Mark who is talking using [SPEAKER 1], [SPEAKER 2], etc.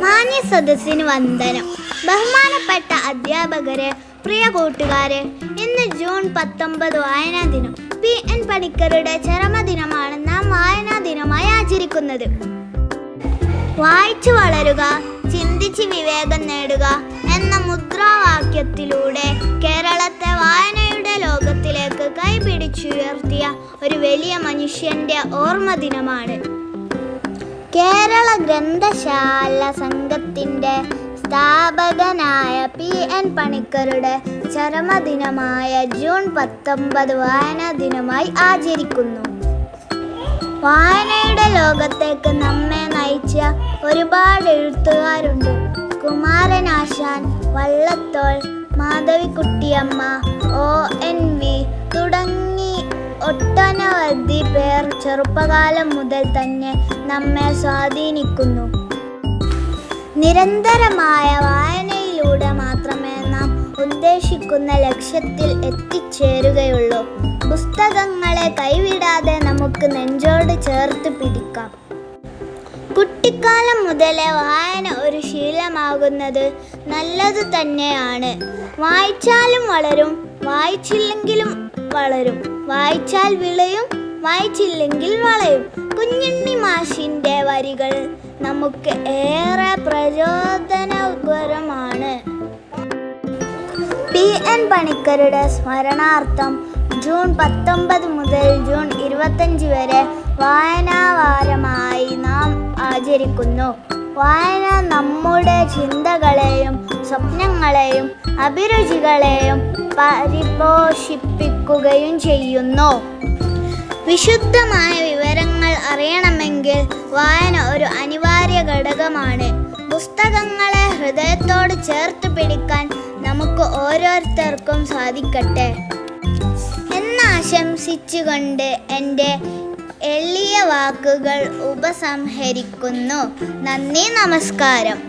[SPEAKER 1] മാന്യ സദസ്സിന് വന്ദനം. ബഹുമാനപ്പെട്ട അധ്യാപകരെ, പ്രിയ കൂട്ടുകാരെ, ഇന്ന് ജൂൺ 19 വായനാ ദിനം. P.N. പണിക്കരുടെ ചരമദിനമാണ് നാം വായനാ ദിനമായി ആചരിക്കുന്നത്. വായിച്ചു വളരുക, ചിന്തിച്ച് വിവേകം നേടുക എന്ന മുദ്രാവാക്യത്തിലൂടെ കേരളത്തെ വായനയുടെ ലോകത്തിലേക്ക് കൈപിടിച്ചുയർത്തിയ ഒരു വലിയ മനുഷ്യന്റെ ഓർമ്മ ദിനമാണ്. കേരള ഗ്രന്ഥശാല സംഘത്തിൻ്റെ സ്ഥാപകനായ P.N. പണിക്കരുടെ ചരമദിനമായ ജൂൺ 19 വായനാ ദിനമായി ആചരിക്കുന്നു. വായനയുടെ ലോകത്തേക്ക് നമ്മെ നയിച്ച ഒരുപാട് എഴുത്തുകാരുണ്ട്. കുമാരനാശാൻ, വള്ളത്തോൾ, മാധവിക്കുട്ടിയമ്മ, ONV തുടങ്ങി ഒട്ടനവധി പേർ ചെറുപ്പകാലം മുതൽ തന്നെ നമ്മെ സ്വാധീനിക്കുന്നു. നിരന്തരമായ വായനയിലൂടെ മാത്രമേ നാം ഉദ്ദേശിക്കുന്ന ലക്ഷ്യത്തിൽ എത്തിച്ചേരുകയുള്ളൂ. പുസ്തകങ്ങളെ കൈവിടാതെ നമുക്ക് നെഞ്ചോട് ചേർത്ത് പിടിക്കാം. കുട്ടിക്കാലം മുതലേ വായന ഒരു ശീലമാകുന്നത് നല്ലത് തന്നെയാണ്. വായിച്ചാലും വളരും, വായിച്ചില്ലെങ്കിലും വളരും. വായിച്ചാൽ വിളയും, വായിച്ചില്ലെങ്കിൽ വളയും. കുഞ്ഞുണ്ണി മാഷിൻ്റെ വരികൾ നമുക്ക് ഏറെ പ്രചോദനകരമാണ്. P.N. പണിക്കരുടെ സ്മരണാർത്ഥം ജൂൺ 19 മുതൽ ജൂൺ 25 വരെ വായനാവാരമായി നാം ആചരിക്കുന്നു. വായന നമ്മുടെ ചിന്തകളെയും സ്വപ്നങ്ങളെയും അഭിരുചികളെയും പരിപോഷിപ്പിക്കുകയും ചെയ്യുന്നു. വിശുദ്ധമായ വിവരങ്ങൾ അറിയണമെങ്കിൽ വായന ഒരു അനിവാര്യ ഘടകമാണ്. പുസ്തകങ്ങളെ ഹൃദയത്തോട് ചേർത്ത് പിടിക്കാൻ നമുക്ക് ഓരോരുത്തർക്കും സാധിക്കട്ടെ എന്നാശംസിച്ചുകൊണ്ട് എൻ്റെ എളിയ വാക്കുകൾ ഉപസംഹരിക്കുന്നു. നന്ദി, നമസ്കാരം.